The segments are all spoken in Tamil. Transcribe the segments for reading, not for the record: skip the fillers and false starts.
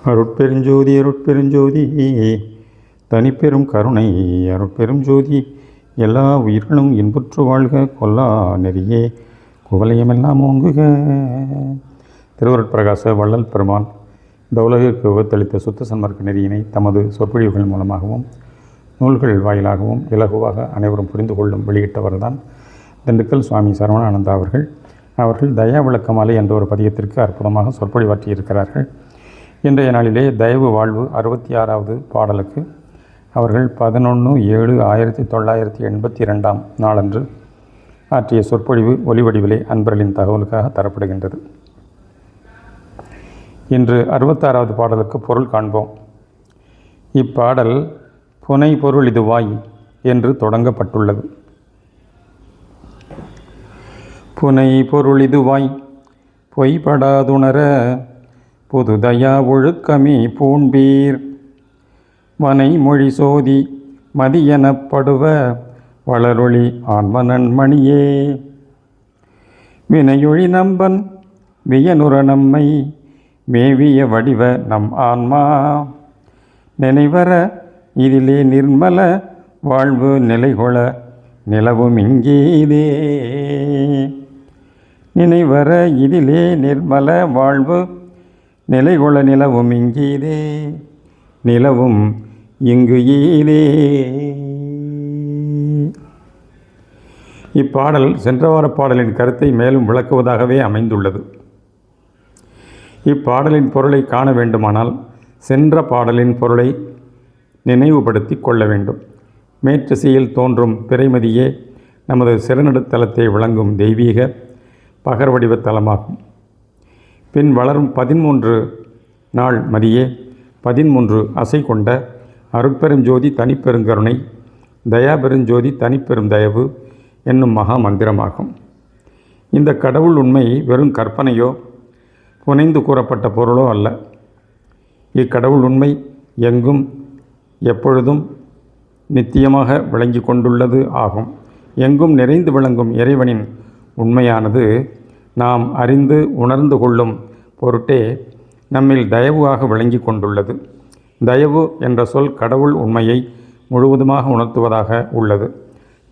அருட்பெருஞ்சோதி அருட்பெருஞ்சோதி தனிப்பெரும் கருணை அருட்பெரும் ஜோதி எல்லா உயிர்களும் இன்புற்று வாழ்க கொல்லா நெறியே குவலயமெல்லாம் ஓங்குக. திருவருட்பிரகாச வள்ளல் பெருமான் இந்த உலகிற்கு உகத்தளித்த சுத்த சன்மார்க்க நெறியினை தமது சொற்பொழிவுகள் மூலமாகவும் நூல்கள் வாயிலாகவும் இலகுவாக அனைவரும் புரிந்து கொள்ளும் வெளியிட்டவர்தான் திண்டுக்கல் சுவாமி சரவணானந்தா அவர்கள் தயா விளக்கமாலை என்ற ஒரு பதியத்திற்கு அற்புதமாக சொற்பொழிவாற்றியிருக்கிறார்கள். இன்றைய நாளிலே தயவு வாழ்வு 66வது பாடலுக்கு அவர்கள் 11/7/1982 நாளன்று ஆற்றிய சொற்பொழிவு ஒலிவடிவிலே அன்பர்களின் தகவலுக்காக தரப்படுகின்றது. இன்று 66வது பாடலுக்கு பொருள் காண்போம். இப்பாடல் புனை பொருள் இதுவாய் என்று தொடங்கப்பட்டுள்ளது. புனை பொருள் இதுவாய் பொய்படாதுணர புதுதயா ஒழுக்கமே பூண்பீர் வனை மொழி சோதி மதியெனப்படுவ வளரொளி ஆன்மனன்மணியே வினையொழி நம்பன் வியனுற நம்மை மேவிய வடிவ நம் ஆன்மா நினைவர இதிலே நிர்மல வாழ்வு நிலைகொள நிலவும் இங்கேதே. நினைவர இதிலே நிர்மல வாழ்வு நிலைகொள நிலவும் இங்கீதே நிலவும் இங்கு ஈதே. இப்பாடல் சென்ற வார பாடலின் கருத்தை மேலும் விளக்குவதாகவே அமைந்துள்ளது. இப்பாடலின் பொருளை காண வேண்டுமானால் சென்ற பாடலின் பொருளை நினைவுபடுத்தி கொள்ள வேண்டும். மேற்றிசையில் தோன்றும் பிறைமதியே நமது சிறநடுத்தலத்தை விளங்கும் தெய்வீக பகர்வடிவ தலமாகும். பின் வளரும் 13 நாள் மதியே 13 அசை கொண்ட அருட்பெருஞ்சோதி தனிப்பெருங்கருணை தயாபெருஞ்சோதி தனிப்பெரும் தயவு என்னும் மகா மந்திரமாகும். இந்த கடவுள் உண்மை வெறும் கற்பனையோ புனைந்து கூறப்பட்ட பொருளோ அல்ல. இக்கடவுள் உண்மை எங்கும் எப்பொழுதும் நித்தியமாக விளங்கி கொண்டுள்ளது ஆகும். எங்கும் நிறைந்து விளங்கும் இறைவனின் உண்மையானது நாம் அறிந்து உணர்ந்து கொள்ளும் பொருட்டே நம்மில் தயவாக விளங்கி கொண்டுள்ளது. தயவு என்ற சொல் கடவுள் உண்மையை முழுவதுமாக உணர்த்துவதாக உள்ளது.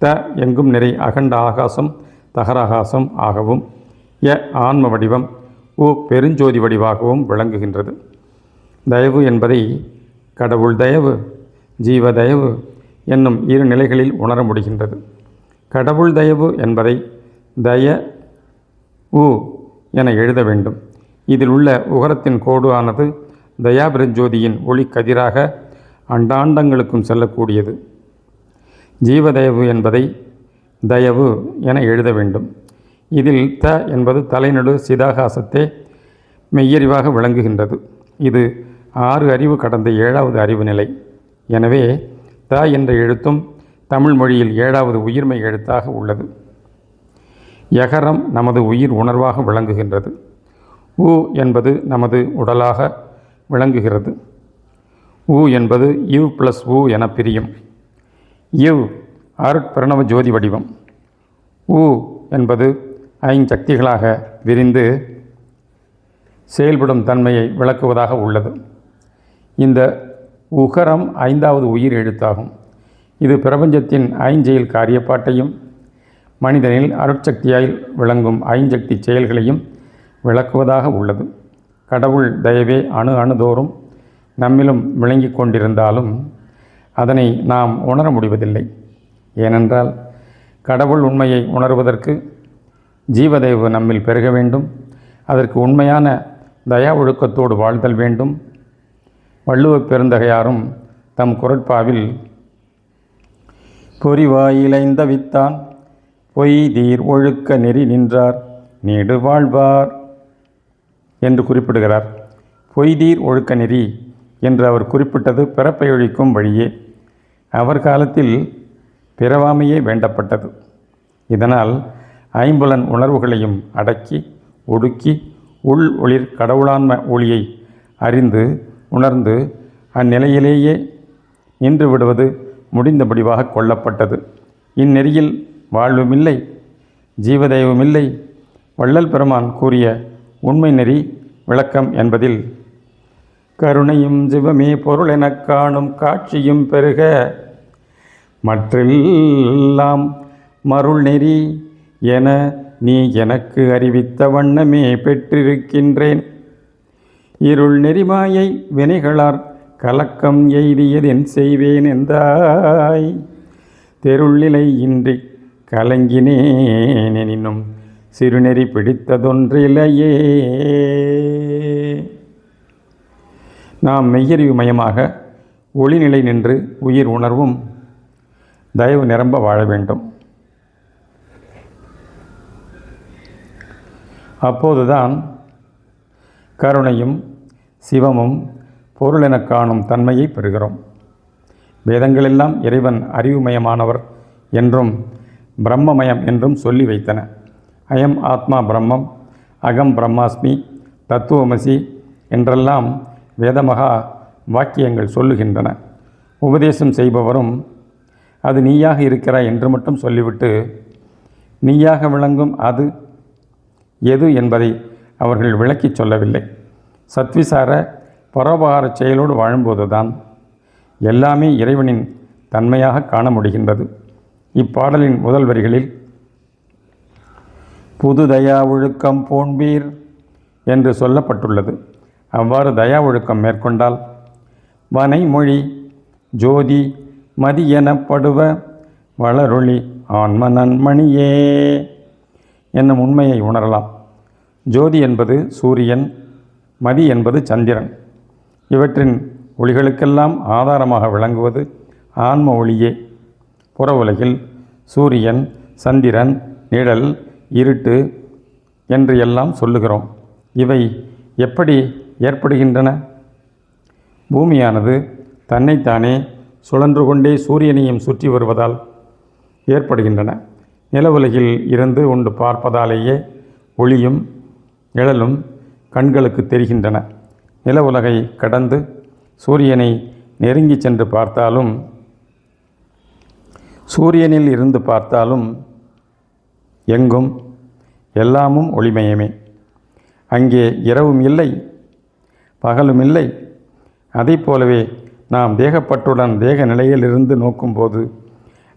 த எங்கும் நிறை அகண்ட ஆகாசம் தகராகாசம் ஆகவும் ய ஆன்ம வடிவம் உ பெருஞ்சோதி வடிவாகவும் விளங்குகின்றது. தயவு என்பதை கடவுள் தயவு ஜீவ தயவு என்னும் 2 நிலைகளில் உணர முடிகின்றது. கடவுள் தயவு என்பதை தய உ என எழுத வேண்டும். இதில் உள்ள உகரத்தின் கோடு ஆனது தயாபிரஞ்சோதியின் ஒளி கதிராக அண்டாண்டங்களுக்கும் செல்லக்கூடியது. ஜீவதயவு என்பதை தயவு என எழுத வேண்டும். இதில் த என்பது தலைநடு சிதாகாசத்தே மெய்யறிவாக விளங்குகின்றது. இது 6 அறிவு கடந்த 7வது அறிவு நிலை. எனவே த என்ற எழுத்தும் தமிழ் மொழியில் 7வது உயிர்மை எழுத்தாக உள்ளது. யகரம் நமது உயிர் உணர்வாக விளங்குகின்றது. உ என்பது நமது உடலாக விளங்குகிறது. உ என்பது இவ் ப்ளஸ் உ என பிரியும். இவ் அருட்பிரணவ ஜோதி வடிவம். உ என்பது 5 சக்திகளாக விரிந்து செயல்படும் தன்மையை விளக்குவதாக உள்ளது. இந்த உகரம் 5வது உயிர் எழுத்தாகும். இது பிரபஞ்சத்தின் ஐஞ்செயல் காரியப்பாட்டையும் மனிதனில் அருட்சக்தியாய் விளங்கும் ஐஞ்சக்தி செயல்களையும் விளக்குவதாக உள்ளது. கடவுள் தயவே அணுதோறும் நம்மிலும் விளங்கி கொண்டிருந்தாலும் அதனை நாம் உணர முடிவதில்லை. ஏனென்றால் கடவுள் உண்மையை உணர்வதற்கு ஜீவதயவு நம்மில் பெருக வேண்டும். அதற்கு உண்மையான தயா ஒழுக்கத்தோடு வாழ்தல் வேண்டும். வள்ளுவப் பெருந்தகையாரும் தம் குறட்பாவில் பொறிவாயிலைந்த வித்தான் பொய்தீர் ஒழுக்க நெறி நின்றார் நீடு வாழ்வார் என்று குறிப்பிடுகிறார். பொய்தீர் ஒழுக்க நெறி என்று அவர் குறிப்பிட்டது பிறப்பை ஒழிக்கும் வழியே. அவர் காலத்தில் பிறவாமையே வேண்டப்பட்டது. இதனால் ஐம்புலன் உணர்வுகளையும் அடக்கி ஒடுக்கி உள் ஒளிர் கடவுளான்ம ஒளியை அறிந்து உணர்ந்து அந்நிலையிலேயே நின்று விடுவது முடிந்தபடிவாக கொள்ளப்பட்டது. இந்நெறியில் வாழ்வுமில்லை ஜீவதயவுமில்லை. வள்ளல் பெருமான் கூறிய உண்மை நெறி விளக்கம் என்பதில் கருணையும் சிவமே பொருள் எனக் காணும் காட்சியும் பெருக மற்றெல்லாம் மருள் நெறி என நீ எனக்கு அறிவித்த வண்ணமே பெற்றிருக்கின்றேன். இருள் நெறிமாயை வினைகளார் கலக்கம் எய்தியதென் செய்வேன் எந்தாய். தெருள்நிலை இன்றி கலங்கினேன் எனினும் சிறுநெறி பிடித்ததொன்றிலையே. நாம் மெய்யறிவு மயமாக ஒளிநிலை நின்று உயிர் உணர்வும் தயவு நிரம்ப வாழ வேண்டும். அப்போதுதான் கருணையும் சிவமும் பொருள் எனக் காணும் தன்மையை பெறுகிறோம். வேதங்களெல்லாம் இறைவன் அறிவுமயமானவர் என்றும் பிரம்மமயம் என்றும் சொல்லி வைத்தன. அயம் ஆத்மா பிரம்மம், அகம் பிரம்மாஸ்மி, தத்துவமசி என்றெல்லாம் வேதமகா வாக்கியங்கள் சொல்லுகின்றன. உபதேசம் செய்பவரும் அது நீயாக இருக்கிறாய் என்று மட்டும் சொல்லிவிட்டு நீயாக விளங்கும் அது எது என்பதை அவர்கள் விளக்கிச் சொல்லவில்லை. சத்விசார பரோபகார செயலோடு வாழும்போதுதான் எல்லாமே இறைவனின் தன்மையாக காண முடிகின்றது. இப்பாடலின் முதல் வரிகளில் புது தயா ஒழுக்கம் போன்பீர் என்று சொல்லப்பட்டுள்ளது. அவ்வாறு தயா ஒழுக்கம் மேற்கொண்டால் வனைமொழி ஜோதி மதி எனப்படுவ வளரொளி ஆன்ம நன்மணியே என்னும் உண்மையை உணரலாம். ஜோதி என்பது சூரியன், மதி என்பது சந்திரன். இவற்றின் ஒளிகளுக்கெல்லாம் ஆதாரமாக விளங்குவது ஆன்ம ஒளியே. புற உலகில் சூரியன், சந்திரன், நிழல், இருட்டு என்று எல்லாம் சொல்லுகிறோம். இவை எப்படி ஏற்படுகின்றன? பூமியானது தன்னைத்தானே சுழன்று கொண்டே சூரியனையும் சுற்றி வருவதால் ஏற்படுகின்றன. நில உலகில் இருந்து உண்டு பார்ப்பதாலேயே ஒளியும் நிழலும் கண்களுக்கு தெரிகின்றன. நில உலகை கடந்து சூரியனை நெருங்கி சென்று பார்த்தாலும் சூரியனில் இருந்து பார்த்தாலும் எங்கும் எல்லாமும் ஒளிமயமே. அங்கே இரவும் இல்லை, பகலும் இல்லை. அதை போலவே நாம் தேகப்பற்றுடன் தேக நிலையிலிருந்து நோக்கும்போது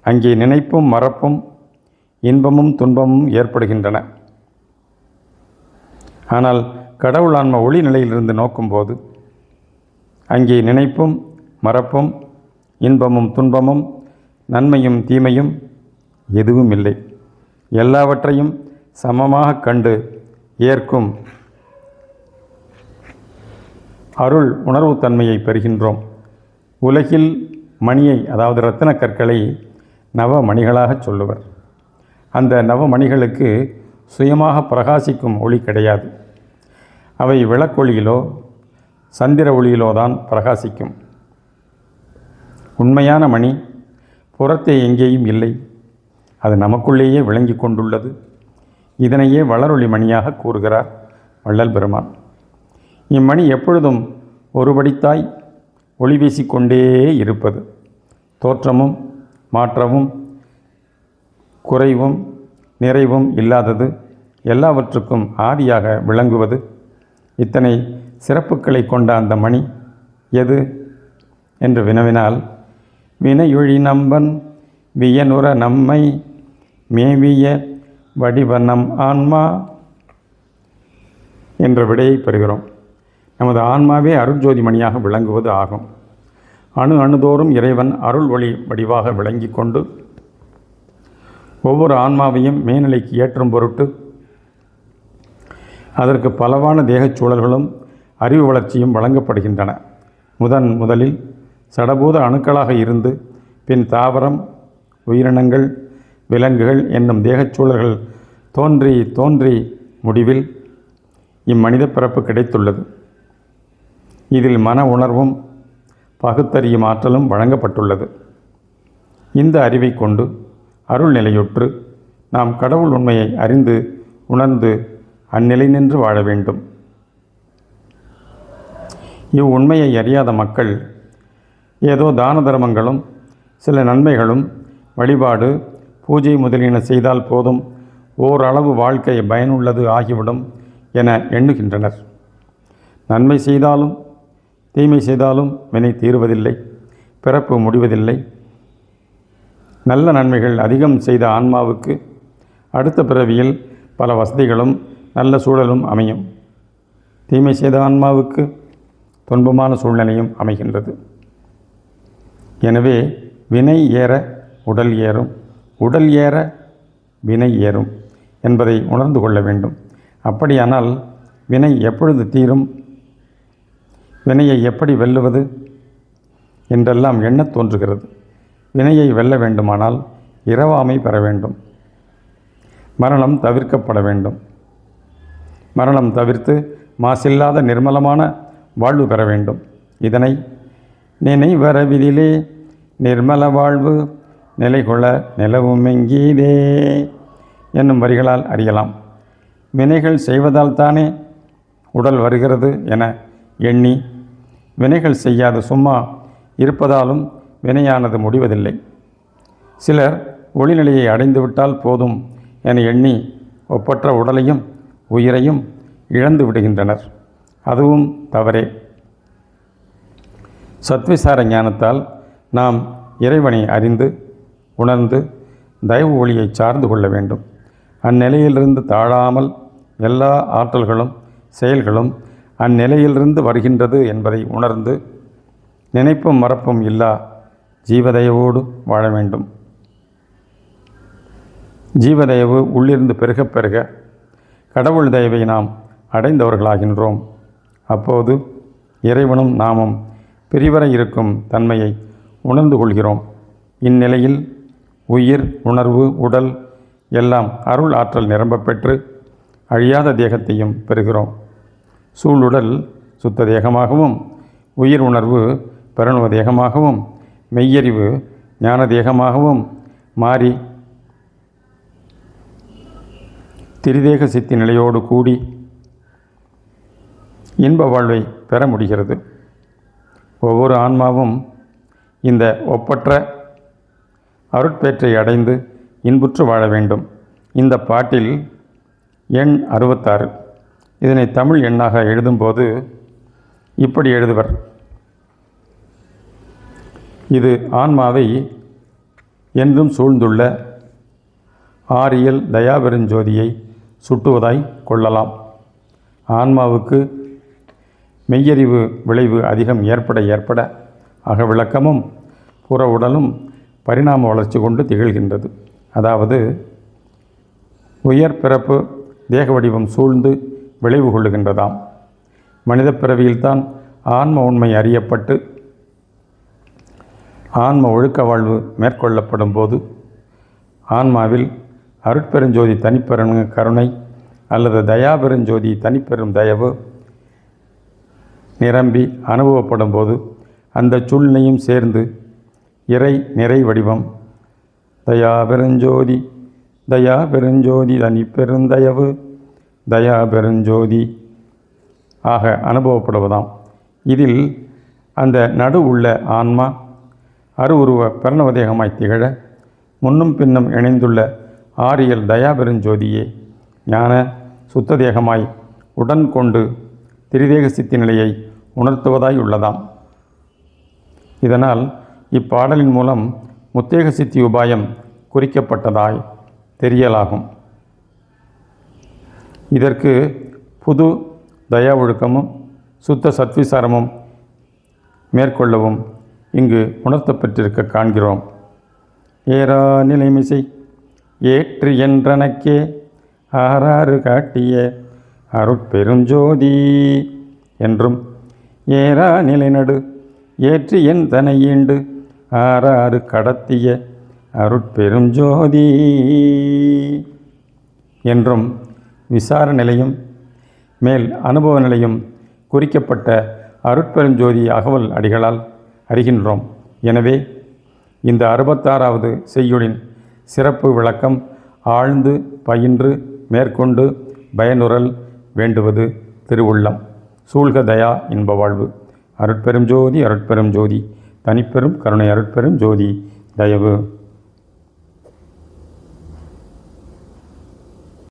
அங்கே நினைப்பும் மறப்பும் இன்பமும் துன்பமும் ஏற்படுகின்றன. ஆனால் கடவுள் ஆன்ம ஒளி நிலையிலிருந்து நோக்கும்போது அங்கே நினைப்பும் மறப்பும் இன்பமும் துன்பமும் நன்மையும் தீமையும் எதுவும் இல்லை. எல்லாவற்றையும் சமமாக கண்டு ஏற்கும் அருள் உணர்வு தன்மையை பெறுகின்றோம். உலகில் மணியை, அதாவது இரத்தின கற்களை நவமணிகளாக சொல்லுவர். அந்த நவமணிகளுக்கு சுயமாக பிரகாசிக்கும் ஒளி கிடையாது. அவை விளக்கொளியிலோ சந்திர ஒளியிலோ தான் பிரகாசிக்கும். உண்மையான மணி புறத்தே எங்கேயும் இல்லை, அது நமக்குள்ளேயே விளங்கி கொண்டுள்ளது. இதனையே வளரொளி மணியாக கூறுகிறார் வள்ளல் பெருமான். இம்மணி எப்பொழுதும் ஒருபடித்தாய் ஒளி வீசிக்கொண்டே இருப்பது, தோற்றமும் மாற்றமும் குறைவும் நிறைவும் இல்லாதது, எல்லாவற்றுக்கும் ஆதியாக விளங்குவது. இத்தனை சிறப்புக்களை கொண்ட அந்த மணி எது என்று வினவினால், வினையொழி நம்பன் வியனுற நம்மை மேவிய வடிவனம் ஆன்மா என்ற விடையை பெறுகிறோம். நமது ஆன்மாவே அருட்ஜோதி மணியாக விளங்குவது ஆகும். அணு அணுதோறும் இறைவன் அருள் ஒளி வடிவாக விளங்கி கொண்டு ஒவ்வொரு ஆன்மாவையும் மேல்நிலைக்கு ஏற்றும் பொருட்டு அதற்கு பலவான தேகச் சூழல்களும் அறிவு வளர்ச்சியும் வழங்கப்படுகின்றன. முதலில் சடபூத அணுக்களாக இருந்து பின் தாவரம், உயிரினங்கள், விலங்குகள் என்னும் தேகச் சூழல்கள் தோன்றி முடிவில் இம்மனித பிறப்பு கிடைத்துள்ளது. இதில் மன உணர்வும் பகுத்தறியும் ஆற்றலும் வழங்கப்பட்டுள்ளது. இந்த அறிவை கொண்டு அருள் நிலையுற்று நாம் கடவுள் உண்மையை அறிந்து உணர்ந்து அந்நிலை நின்று வாழ வேண்டும். இவ்வுண்மையை அறியாத மக்கள் ஏதோ தான தர்மங்களும் சில நன்மைகளும் வழிபாடு பூஜை முதலியன செய்தால் போதும், ஓரளவு வாழ்க்கை பயனுள்ளது ஆகிவிடும் என எண்ணுகின்றனர். நன்மை செய்தாலும் தீமை செய்தாலும் வினை தீருவதில்லை, பிறப்பு முடிவதில்லை. நல்ல நன்மைகள் அதிகம் செய்த ஆன்மாவுக்கு அடுத்த பிறவியில் பல வசதிகளும் நல்ல சூழலும் அமையும். தீமை செய்த ஆன்மாவுக்கு துன்பமான சூழ்நிலையும் அமைகின்றது. எனவே வினை ஏற உடல் ஏறும், உடல் ஏற வினை ஏறும் என்பதை உணர்ந்து கொள்ள வேண்டும். அப்படியானால் வினை எப்பொழுது தீரும், வினையை எப்படி வெல்லுவது என்றெல்லாம் எண்ணத் தோன்றுகிறது. வினையை வெல்ல வேண்டுமானால் இரவாமை பெற வேண்டும். மரணம் தவிர்க்கப்பட வேண்டும். மரணம் தவிர்த்து மாசில்லாத நிர்மலமான வாழ்வு பெற வேண்டும். இதனை நினைவரவிதிலே நிர்மல வாழ்வு நிலைகொள நிலவும் எங்கீதே என்னும் வரிகளால் அறியலாம். வினைகள் செய்வதால் தானே உடல் வருகிறது என எண்ணி வினைகள் செய்யாது சும்மா இருப்பதாலும் வினையானது முடிவதில்லை. சிலர் ஒளிநிலையை அடைந்துவிட்டால் போதும் என எண்ணி ஒப்பற்ற உடலையும் உயிரையும் இழந்து விடுகின்றனர். அதுவும் தவறே. சத்விசார ஞானத்தால் நாம் இறைவனை அறிந்து உணர்ந்து தயவு ஒளியை சார்ந்து கொள்ள வேண்டும். அந்நிலையிலிருந்து தாழாமல் எல்லா ஆற்றல்களும் செயல்களும் அந்நிலையிலிருந்து வருகின்றது என்பதை உணர்ந்து நினைப்பும் மறப்பும் இல்லா ஜீவதயவோடு வாழ வேண்டும். ஜீவதயவு உள்ளிருந்து பெருக பெருக கடவுள் தயவை நாம் அடைந்தவர்களாகின்றோம். அப்போது இறைவனும் நாமும் பிரிவர இருக்கும் தன்மையை உணர்ந்து கொள்கிறோம். இந்நிலையில் உயிர், உணர்வு, உடல் எல்லாம் அருள் ஆற்றல் நிரம்ப பெற்று அழியாத தேகத்தையும் பெறுகிறோம். சூழுடல் சுத்த தேகமாகவும், உயிர் உணர்வு பெருணுவ தேகமாகவும், மெய்யறிவு ஞான தேகமாகவும் மாறி திரிதேக சித்தி நிலையோடு கூடி இன்ப வாழ்வை பெற முடிகிறது. ஒவ்வொரு ஆன்மாவும் இந்த ஒப்பற்ற அருட்பேற்றை அடைந்து இன்புற்று வாழ வேண்டும். இந்த பாட்டில் எண் 66. இதனை தமிழ் எண்ணாக எழுதும்போது இப்படி எழுதுவர்: இது ஆன்மாவை என்றும் சூழ்ந்துள்ள ஆரியல் தயாபெருஞ்சோதியை சுட்டுவதாய் கொள்ளலாம். ஆன்மாவுக்கு மெய்யறிவு விளைவு அதிகம் ஏற்பட அகவிளக்கமும் புற உடலும் பரிணாம வளர்ச்சி கொண்டு திகழ்கின்றது. அதாவது உயர் பிறப்பு தேக வடிவம் சூழ்ந்து விளைவு கொள்ளுகின்றதாம். மனித பிறவியில்தான் ஆன்ம உண்மை அறியப்பட்டு ஆன்ம ஒழுக்க வாழ்வு மேற்கொள்ளப்படும் போது ஆன்மாவில் அருட்பெருஞ்சோதி தனிப்பெரும் கருணை அல்லது தயாபெருஞ்சோதி தனிப்பெரும் தயவு நிரம்பி அனுபவப்படும் போது அந்த சூழ்நிலையும் சேர்ந்து இறை நிறை வடிவம் தயாபெருஞ்சோதி தயாபெருஞ்சோதி தனிப்பெருந்தயவு தயாபெருஞ்சோதி ஆக அனுபவப்படுவதாம். இதில் அந்த நடு உள்ள ஆன்மா அருவுருவ பிரணவதேகமாய் திகழ முன்னும் பின்னும் இணைந்துள்ள ஆரியல் தயாபெருஞ்சோதியே ஞான சுத்த தேகமாய் உடன் கொண்டு திரிதேக சித்தி நிலையை உணர்த்துவதாய் உள்ளதாம். இதனால் இப்பாடலின் மூலம் முத்தேக சித்தி உபாயம் குறிக்கப்பட்டதாய் தெரியலாகும். இதற்கு புது தயா ஒழுக்கமும் சுத்த சத்விசாரமும் மேற்கொள்ளவும் இங்கு உணர்த்தப்பட்டிருக்க காண்கிறோம். ஏறா நிலைமிசை ஏற்று என்றனக்கே ஆறாறு காட்டிய அருட்பெருஞ்சோதி என்றும் ஏறா நிலைநடு ஏற்று என் தனை ஈண்டு ஆறாறு கடத்திய அருட்பெருஞ்சோதி என்றும் விசார நிலையும் மேல் அனுபவ நிலையும் குறிக்கப்பட்ட அருட்பெருஞ்சோதி அகவல் அடிகளால் அறிகின்றோம். எனவே இந்த 66வது செய்யுளின் சிறப்பு விளக்கம் ஆழ்ந்து பயின்று மேற்கொண்டு பயனுறல் வேண்டுவது திருவுள்ளம். சூழ்க தயா இன்ப வாழ்வு. அருட்பெரும் ஜோதி அருட்பெரும் ஜோதி தனிப்பெரும் கருணை அருட்பெரும் ஜோதி தயவு